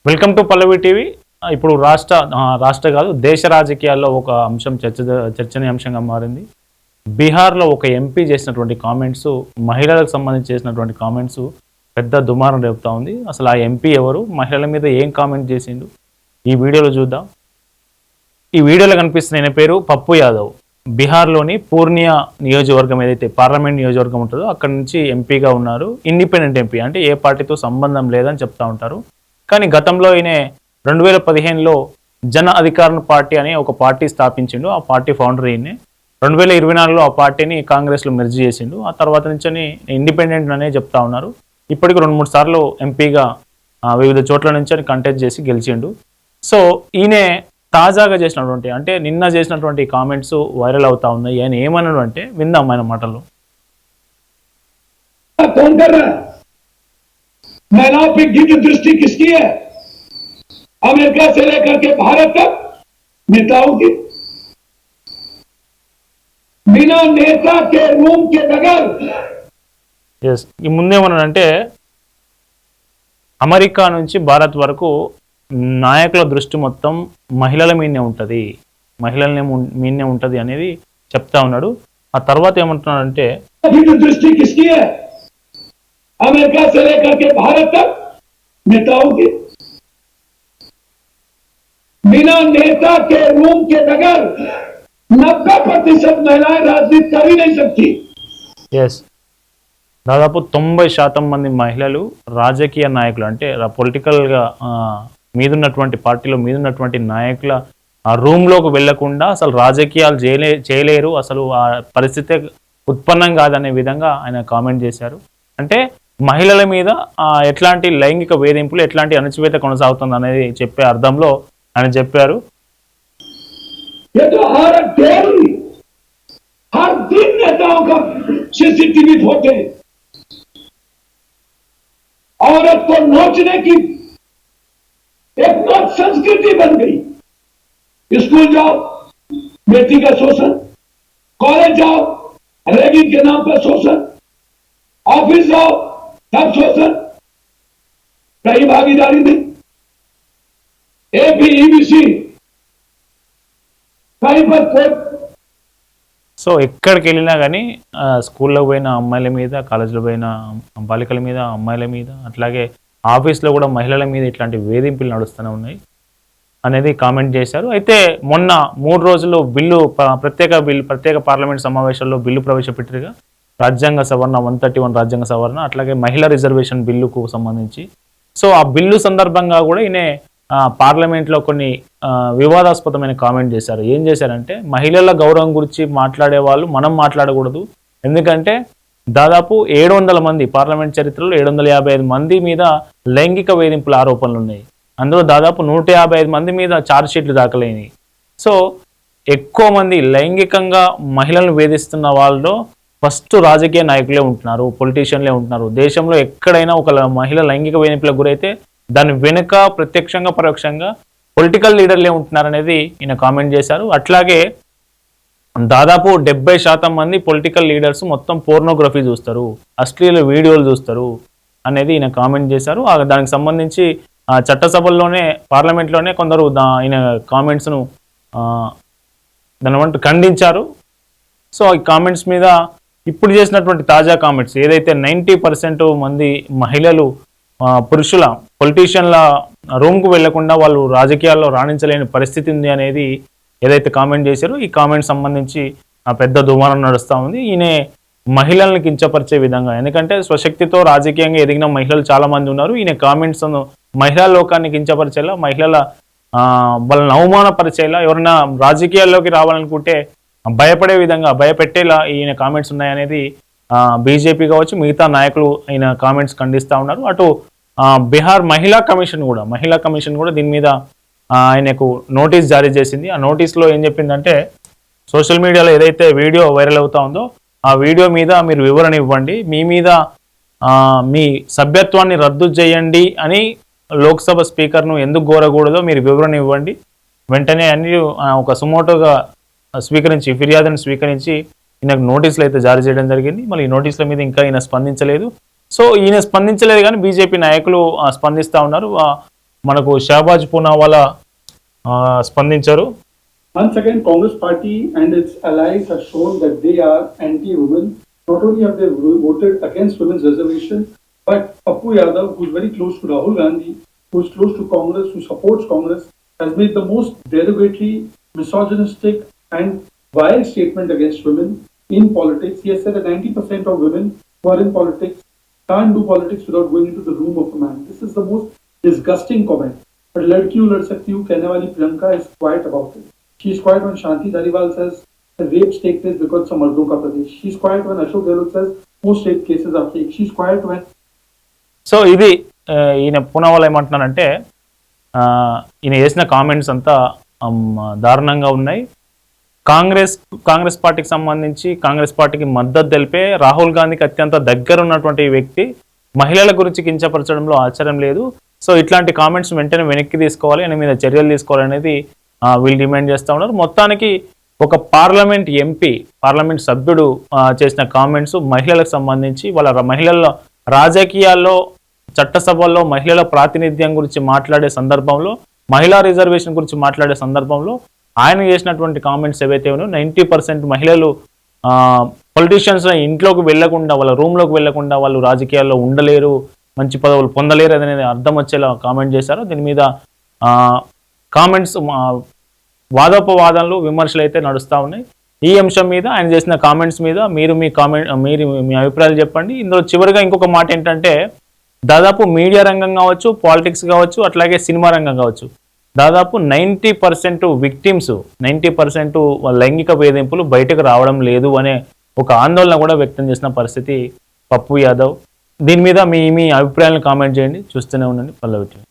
Welcome to Pallavi TV. ఇప్పుడు రాష్ట్ర కాదు దేశ రాజకీయాల్లో ఒక అంశం చర్చనీయాంశంగా మారింది. బీహార్లో ఒక ఎంపీ చేసినటువంటి కామెంట్స్, మహిళలకు సంబంధించి చేసినటువంటి కామెంట్స్ పెద్ద దుమారం రేపుతా ఉంది. అసలు ఆ ఎంపీ ఎవరు, మహిళల మీద ఏం కామెంట్ చేసిండు, ఈ వీడియోలో చూద్దాం. ఈ వీడియోలో కనిపిస్తున్న ఆయన పేరు పప్పు యాదవ్. బీహార్లోని పూర్ణియా నియోజకవర్గం, ఏదైతే పార్లమెంట్ నియోజకవర్గం ఉంటుందో అక్కడ నుంచి ఎంపీగా ఉన్నారు. ఇండిపెండెంట్ ఎంపీ, అంటే ఏ పార్టీతో సంబంధం లేదని చెప్తా ఉంటారు. కానీ గతంలో ఈయన 2015లో జన అధికార పార్టీ అని ఒక పార్టీ స్థాపించిండు. ఆ పార్టీ ఫౌండర్ ఈయనే. 2024లో ఆ పార్టీని కాంగ్రెస్లో మెర్జ్ చేసిండు. ఆ తర్వాత నుంచి ఇండిపెండెంట్ అనే చెప్తా ఉన్నారు. ఇప్పటికి 2-3 సార్లు ఎంపీగా వివిధ చోట్ల నుంచి కంటెస్ట్ చేసి గెలిచిండు. సో ఈయనే తాజాగా చేసినటువంటి, అంటే నిన్న చేసినటువంటి కామెంట్స్ వైరల్ అవుతా ఉన్నాయి. ఆయన ఏమన్నాడు అంటే విందాం ఆయన మాటలు. महिलाओं पर गिद्ध दृष्टि किसकी है? अमेरिका से लेकर के भारत तक नेताओं की। बिना नेता के रूम के बगैर ఈ ముందేమన్నాడంటే అమెరికా నుంచి భారత్ వరకు నాయకుల దృష్టి మొత్తం మహిళల మీదనే ఉంటుంది, మీదనే ఉంటుంది అనేది చెప్తా ఉన్నాడు. ఆ తర్వాత ఏమంటున్నాడంటే दृष्टि किसकी है? अमेरिका से लेकर के भारत तक नेताओं की। बिना नेता के रूम के बगैर 90% महिलाएं राजनीति कर ही नहीं सकती। దాదాపు 90% మంది మహిళలు రాజకీయ నాయకులు, అంటే పొలిటికల్గా మీదున్నటువంటి పార్టీలో మీదున్నటువంటి నాయకుల ఆ రూమ్లోకి వెళ్లకుండా అసలు రాజకీయాలు చేయలేరు, అసలు ఆ పరిస్థితే ఉత్పన్నం కాదనే విధంగా ఆయన కామెంట్ చేశారు. అంటే మహిళల మీద ఎట్లాంటి లైంగిక వేధింపులు, ఎట్లాంటి అణచివేత కొనసాగుతుంది అనేది చెప్పే అర్థంలో ఆయన చెప్పారు. औरत को नोचने की एक संस्कृति बन गई। स्कूल जाओ बेटी का शोषण, कॉलेज जाओ रैगिंग के नाम पर शोषण, ऑफिस जाओ तब शोषण, कहीं भागीदारी नहीं। एबीईबीसी कहीं पर कोई। సో ఎక్కడికి వెళ్ళినా కానీ స్కూల్లో పోయిన అమ్మాయిల మీద, కాలేజీలో పోయిన బాలికల మీద, అమ్మాయిల మీద, అట్లాగే ఆఫీస్లో కూడా మహిళల మీద ఇట్లాంటి వేధింపులు నడుస్తూనే ఉన్నాయి అనేది కామెంట్ చేశారు. అయితే మొన్న 3 రోజులు ప్రత్యేక పార్లమెంట్ సమావేశాల్లో బిల్లు ప్రవేశపెట్టారుగా, రాజ్యాంగ సవరణ 131 రాజ్యాంగ సవరణ, అట్లాగే మహిళా రిజర్వేషన్ బిల్లుకు సంబంధించి. సో ఆ బిల్లు సందర్భంగా కూడా ఈయన పార్లమెంట్లో కొన్ని వివాదాస్పదమైన కామెంట్ చేశారు. ఏం చేశారంటే మహిళల గౌరవం గురించి మాట్లాడే వాళ్ళు మనం మాట్లాడకూడదు, ఎందుకంటే దాదాపు 700 మంది పార్లమెంట్ చరిత్రలో 755 మంది మీద లైంగిక వేధింపుల ఆరోపణలు ఉన్నాయి. అందులో దాదాపు 155 మంది మీద ఛార్జ్ షీట్లు దాఖలైనవి. సో ఎక్కువ మంది లైంగికంగా మహిళలను వేధిస్తున్న వాళ్ళలో ఫస్ట్ రాజకీయ నాయకులే ఉంటున్నారు, పొలిటీషియన్లే ఉంటున్నారు. దేశంలో ఎక్కడైనా ఒక మహిళ లైంగిక వేధింపులకు గురైతే దాని వెనుక ప్రత్యక్షంగా పరోక్షంగా పొలిటికల్ లీడర్లే ఉంటున్నారు అనేది ఈయన కామెంట్ చేశారు. అట్లాగే దాదాపు 70% మంది పొలిటికల్ లీడర్స్ మొత్తం పోర్నోగ్రఫీ చూస్తారు, అశ్లీల వీడియోలు చూస్తారు అనేది ఈయన కామెంట్ చేశారు. దానికి సంబంధించి చట్టసభల్లోనే, పార్లమెంట్లోనే కొందరు ఈయన కామెంట్స్ను దాని ఖండించారు. సో ఈ కామెంట్స్ మీద ఇప్పుడు చేసినటువంటి తాజా కామెంట్స్, ఏదైతే 90% మంది మహిళలు పురుషుల పొలిటీషియన్ల రూమ్కు వెళ్లకుండా వాళ్ళు రాజకీయాల్లో రాణించలేని పరిస్థితి ఉంది అనేది ఏదైతే కామెంట్ చేశారో, ఈ కామెంట్ సంబంధించి పెద్ద దుమారం నడుస్తూ ఉంది. ఈయన మహిళల్ని కించపరిచే విధంగా, ఎందుకంటే స్వశక్తితో రాజకీయంగా ఎదిగిన మహిళలు చాలా మంది ఉన్నారు. ఈయన కామెంట్స్ మహిళా లోకాన్ని కించపరిచేలా, వాళ్ళని అవమానపరిచేలా, ఎవరైనా రాజకీయాల్లోకి రావాలనుకుంటే భయపడే విధంగా, భయపెట్టేలా ఈయన కామెంట్స్ ఉన్నాయనేది బీజేపీ కావచ్చు, మిగతా నాయకులు ఈయన కామెంట్స్ ఖండిస్తూ ఉన్నారు. అటు బీహార్ మహిళా కమిషన్ కూడా దీని మీద ఆయనకు నోటీస్ జారీ చేసింది. ఆ నోటీస్లో ఏం చెప్పిందంటే, సోషల్ మీడియాలో ఏదైతే వీడియో వైరల్ అవుతా ఉందో ఆ వీడియో మీద మీరు వివరణ ఇవ్వండి, మీ మీద మీ సభ్యత్వాన్ని రద్దు చేయండి అని లోక్సభ స్పీకర్ను ఎందుకు కోరకూడదో మీరు వివరణ ఇవ్వండి. వెంటనే అన్ని ఒక సుమోటోగా ఫిర్యాదును స్వీకరించి ఈయనకు నోటీసులు అయితే జారీ చేయడం జరిగింది. మళ్ళీ ఈ నోటీసుల మీద ఇంకా ఈయన స్పందించలేదు. సో ఈయన స్పందించలేదు కానీ బీజేపీ నాయకులు స్పందిస్తూ ఉన్నారు. మనకు షహబాజ్ పూనావాలా స్పందించారు. Once again, Congress party and its allies have shown that they are anti-women. Not only have they voted against women's reservation, but Pappu Yadav, who is very close to Rahul Gandhi, who is close to Congress, who supports Congress, has made the most derogatory, misogynistic and vile statement against women in politics. He has said that 90% of women who are in politics can't do politics without going into the room of a man. This is the most disgusting comment. But ladki hu lad sakti hu कहने वाली Priyanka is quiet about it. She is quiet when Shanti Dhariwal says the rapes take place because of Mardon ka Pradesh. She is quiet when Ashok Gehlot says most rape cases are fake. She is quiet when. So ఇది ఈయన పూనావాలా ఏమంటున్నారంటే ఈయన చేసిన comments అంతా దారుణంగా ఉన్నాయి. కాంగ్రెస్ పార్టీకి సంబంధించి కాంగ్రెస్ పార్టీకి మద్దతు తెలిపే రాహుల్ గాంధీకి అత్యంత దగ్గర ఉన్నటువంటి వ్యక్తి మహిళల గురించి కించపరచడంలో ఆశ్చర్యం లేదు. సో ఇట్లాంటి కామెంట్స్ వెంటనే వెనక్కి తీసుకోవాలి, ఆయన మీద చర్యలు తీసుకోవాలనేది వీళ్ళు డిమాండ్ చేస్తూ ఉన్నారు. మొత్తానికి ఒక పార్లమెంట్ సభ్యుడు చేసిన కామెంట్స్ మహిళలకు సంబంధించి వాళ్ళ మహిళల రాజకీయాల్లో చట్టసభల్లో మహిళల ప్రాతినిధ్యం గురించి మాట్లాడే సందర్భంలో, మహిళా రిజర్వేషన్ గురించి మాట్లాడే సందర్భంలో ఆయన చేసినటువంటి కామెంట్స్ ఏవైతే ఉన్నాయో 90% మహిళలు పొలిటీషియన్స్ ఇంట్లోకి వెళ్లకుండా, వాళ్ళ రూమ్లోకి వెళ్లకుండా వాళ్ళు రాజకీయాల్లో ఉండలేరు, మంచి పదవులు పొందలేరు అనేది అర్థం వచ్చేలా కామెంట్ చేశారు. దీని మీద కామెంట్స్ వాదోపవాదనలు విమర్శలు అయితే నడుస్తూ ఉన్నాయి. ఈ అంశం మీద ఆయన చేసిన కామెంట్స్ మీద మీరు మీ అభిప్రాయాలు చెప్పండి. ఇందులో చివరిగా ఇంకొక మాట ఏంటంటే దాదాపు మీడియా రంగం కావచ్చు, పాలిటిక్స్ కావచ్చు, అట్లాగే సినిమా రంగం కావచ్చు, దాదాపు 90% విక్టిమ్స్ 90% లైంగిక వేధింపులు బయటకు రావడం లేదు అనే ఒక ఆందోళన కూడా వ్యక్తం చేసిన పరిస్థితి పప్పు యాదవ్. దీని మీద మీ అభిప్రాయాలను కామెంట్ చేయండి. చూస్తూనే ఉండండి పల్లవి టీవీ.